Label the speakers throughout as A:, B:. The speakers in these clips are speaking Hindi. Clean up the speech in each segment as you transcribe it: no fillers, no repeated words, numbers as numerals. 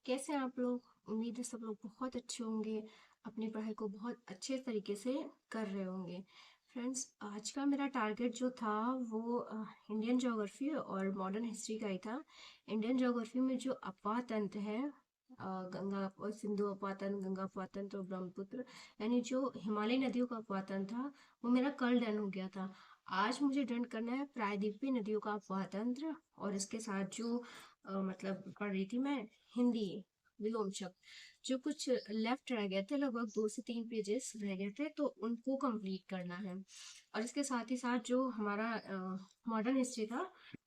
A: कैसे हैं आप लोग? उम्मीद है सब लोग बहुत अच्छे होंगे, अपनी पढ़ाई को बहुत अच्छे तरीके से कर रहे होंगे। फ्रेंड्स, आज का मेरा टारगेट जो था वो इंडियन ज्योग्राफी और मॉडर्न हिस्ट्री का ही था। इंडियन ज्योग्राफी में जो अपवाह तंत्र है, गंगा और सिंधु अपवाह तंत्र, गंगा अपवाह तंत्र और ब्रह्मपुत्र, यानी जो हिमालयी नदियों का अपवाह तंत्र था, वो मेरा कल डन हो गया था। आज मुझे डन करना है प्रायद्वीपीय नदियों का अपवाह तंत्र, और इसके साथ जो मतलब पढ़ रही थी मैं हिंदी विलोम शब्द, जो कुछ लेफ्ट रह गए थे, लगभग 2 से 3 पेजेस रह गए थे, तो उनको कंप्लीट करना है। और इसके साथ ही साथ जो हमारा मॉडर्न हिस्ट्री था,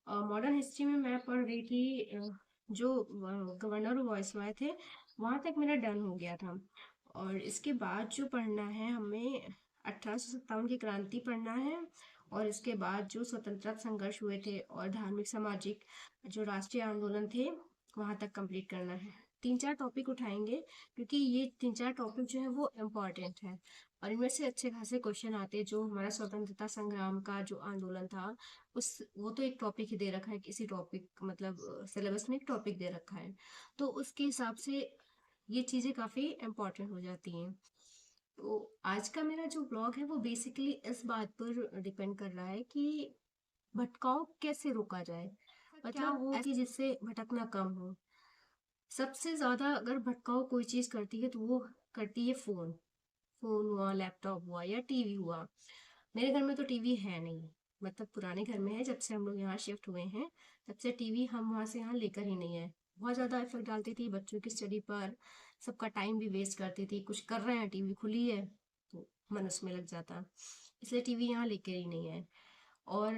A: मॉडर्न हिस्ट्री में मैं पढ़ रही थी जो गवर्नर और वॉइसरॉय थे, वहां तक मेरा डन हो गया था। और इसके बाद जो पढ़ना है हमें, 1857 की क्रांति पढ़ना है, और इसके बाद जो स्वतंत्रता संघर्ष हुए थे और धार्मिक सामाजिक जो राष्ट्रीय आंदोलन थे, वहां तक कंप्लीट करना है। 3-4 टॉपिक उठाएंगे, क्योंकि ये 3-4 टॉपिक जो है वो इम्पोर्टेंट है, और इनमें से अच्छे खासे क्वेश्चन आते हैं। जो हमारा स्वतंत्रता संग्राम का जो आंदोलन था, उस वो तो एक टॉपिक ही दे रखा है, किसी टॉपिक मतलब सिलेबस में एक टॉपिक दे रखा है, तो उसके हिसाब से ये चीजें काफी इम्पोर्टेंट हो जाती हैं। तो आज का मेरा जो ब्लॉग है वो बेसिकली इस बात पर डिपेंड कर रहा है कि भटकाव कैसे रोका जाए,
B: क्या
A: मतलब
B: हो
A: ऐसी जिससे भटकना कम हो। सबसे ज्यादा अगर भटकाव कोई चीज करती है तो वो करती है फोन। फोन हुआ, लैपटॉप हुआ या टीवी हुआ। मेरे घर में तो टीवी है नहीं, मतलब पुराने घर में है, जब से हम लोग यहाँ शिफ्ट हुए हैं तब से टीवी हम वहां से यहाँ लेकर ही नहीं है। बहुत ज्यादा इफेक्ट डालती थी बच्चों की स्टडी पर, सबका टाइम भी वेस्ट करती थी। कुछ कर रहे हैं, टीवी खुली है तो मन उसमें लग जाता, इसलिए टीवी यहाँ लेकर ही नहीं है। और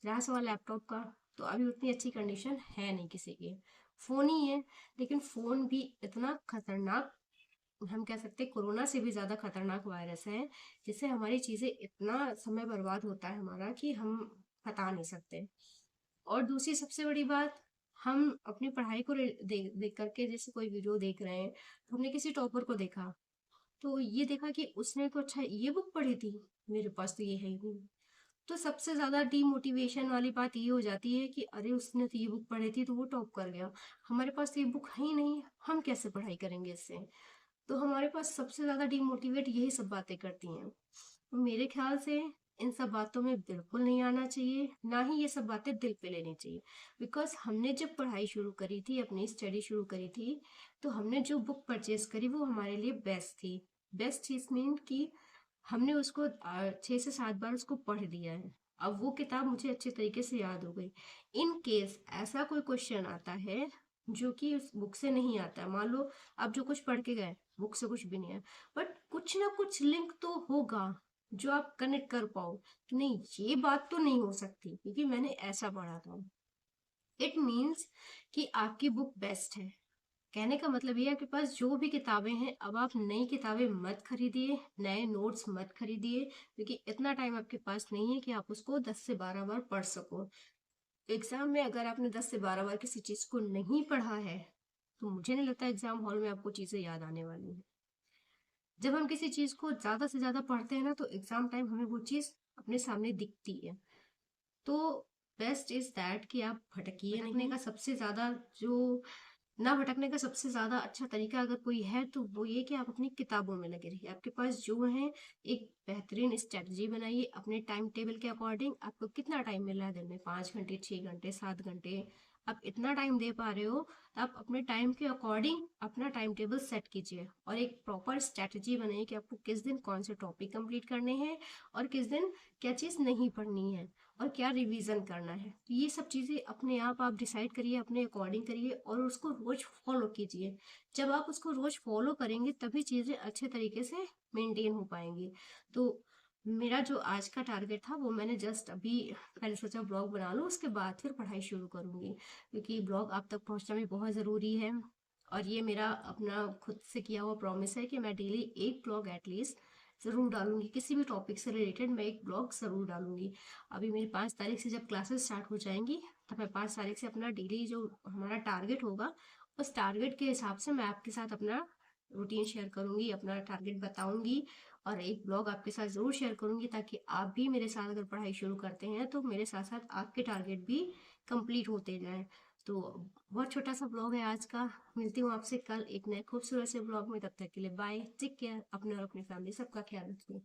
A: रहा सवाल लैपटॉप का, तो अभी उतनी अच्छी कंडीशन है नहीं किसी की, फोन ही है। लेकिन फोन भी इतना खतरनाक, हम कह सकते हैं कोरोना से भी ज्यादा खतरनाक वायरस है, जिससे हमारी चीजें इतना समय बर्बाद होता है हमारा कि हम बता नहीं सकते। और दूसरी सबसे बड़ी बात, हम अपनी पढ़ाई को देख करके, जैसे कोई वीडियो देख रहे हैं तो हमने किसी टॉपर को देखा, तो ये देखा कि उसने तो अच्छा ये बुक पढ़ी थी, मेरे पास तो ये है ही नहीं। तो सबसे ज्यादा डीमोटिवेशन वाली बात ये हो जाती है कि अरे उसने तो ये बुक पढ़ी थी तो वो टॉप कर गया, हमारे पास तो ये बुक है ही नहीं, हम कैसे पढ़ाई करेंगे इससे। तो हमारे पास सबसे ज्यादा डीमोटिवेट यही सब बातें करती हैं। तो मेरे ख्याल से इन सब बातों में बिल्कुल नहीं आना चाहिए, ना ही ये सब बातें दिल पे लेनी चाहिए। बिकॉज हमने जब पढ़ाई शुरू करी थी, अपनी स्टडी शुरू करी थी, तो हमने जो बुक परचेज करी वो हमारे लिए बेस्ट थी। बेस्ट चीज मीन कि हमने उसको 6 से 7 बार उसको पढ़ लिया है। अब वो किताब मुझे अच्छे तरीके से याद हो गई। इन केस ऐसा कोई क्वेश्चन आता है जो कि उस बुक से नहीं आता, मान लो आप जो कुछ पढ़ के गए बुक से कुछ भी नहीं है, बट कुछ ना कुछ लिंक तो होगा जो आप कनेक्ट कर पाओ कि नहीं, ये बात तो नहीं हो सकती क्योंकि मैंने ऐसा पढ़ा था। इट मीन्स कि आपकी बुक बेस्ट है। कहने का मतलब ये है, आपके पास जो भी किताबें हैं, अब आप नई किताबें मत खरीदिए, नए नोट्स मत खरीदिए, क्योंकि इतना टाइम आपके पास नहीं है कि आप उसको 10 से 12 बार पढ़ सको। एग्जाम में अगर आपने 10 से 12 बार किसी चीज को नहीं पढ़ा है, तो मुझे नहीं लगता एग्जाम हॉल में आपको चीजें याद आने वाली हैं। जब हम किसी चीज को ज्यादा से ज्यादा पढ़ते हैं ना, तो एग्जाम टाइम हमें वो चीज अपने सामने दिखती है। तो बेस्ट इज दैट कि आप भटकिए नहीं। भटकने का सबसे ज्यादा जो ना भटकने का सबसे ज्यादा अच्छा तरीका अगर कोई है तो वो ये कि आप अपनी किताबों में लगे रहिए। आपके पास जो है, एक बेहतरीन स्ट्रेटजी बनाइए अपने टाइम टेबल के अकॉर्डिंग। आपको कितना टाइम मिल रहा है दिन में, 5 घंटे, 6 घंटे, 7 घंटे, आप इतना टाइम दे पा रहे हो, तो आप अपने टाइम के अकॉर्डिंग अपना टाइम टेबल सेट कीजिए और एक प्रॉपर स्ट्रेटजी बनाइए कि आपको किस दिन कौन से टॉपिक कंप्लीट करने हैं, और किस दिन क्या चीज़ नहीं पढ़नी है, और क्या रिवीजन करना है। तो ये सब चीज़ें अपने आप डिसाइड करिए, अपने अकॉर्डिंग करिए और उसको रोज फॉलो कीजिए। जब आप उसको रोज फॉलो करेंगे तभी चीज़ें अच्छे तरीके से मेंटेन हो पाएंगी। तो मेरा जो आज का टारगेट था वो मैंने जस्ट अभी, पहले सोचा ब्लॉग बना लूँ, उसके बाद फिर पढ़ाई शुरू करूँगी, क्योंकि ब्लॉग आप तक पहुँचना भी बहुत ज़रूरी है। और ये मेरा अपना खुद से किया हुआ प्रॉमिस है कि मैं डेली एक ब्लॉग एटलीस्ट ज़रूर डालूंगी, किसी भी टॉपिक से रिलेटेड मैं एक ब्लॉग ज़रूर डालूंगी। अभी मेरी 5 तारीख से जब क्लासेस स्टार्ट हो जाएंगी, तब मैं 5 तारीख से अपना डेली जो हमारा टारगेट होगा, उस टारगेट के हिसाब से मैं आपके साथ अपना रूटीन शेयर करूंगी, अपना टारगेट बताऊंगी, और एक ब्लॉग आपके साथ ज़रूर शेयर करूंगी, ताकि आप भी मेरे साथ अगर पढ़ाई शुरू करते हैं तो मेरे साथ साथ आपके टारगेट भी कंप्लीट होते जाएं। तो बहुत छोटा सा ब्लॉग है आज का। मिलती हूँ आपसे कल एक नए खूबसूरत से ब्लॉग में। तब तक के लिए बाय, टेक केयर, अपने और अपनी फैमिली सबका ख्याल रखिए।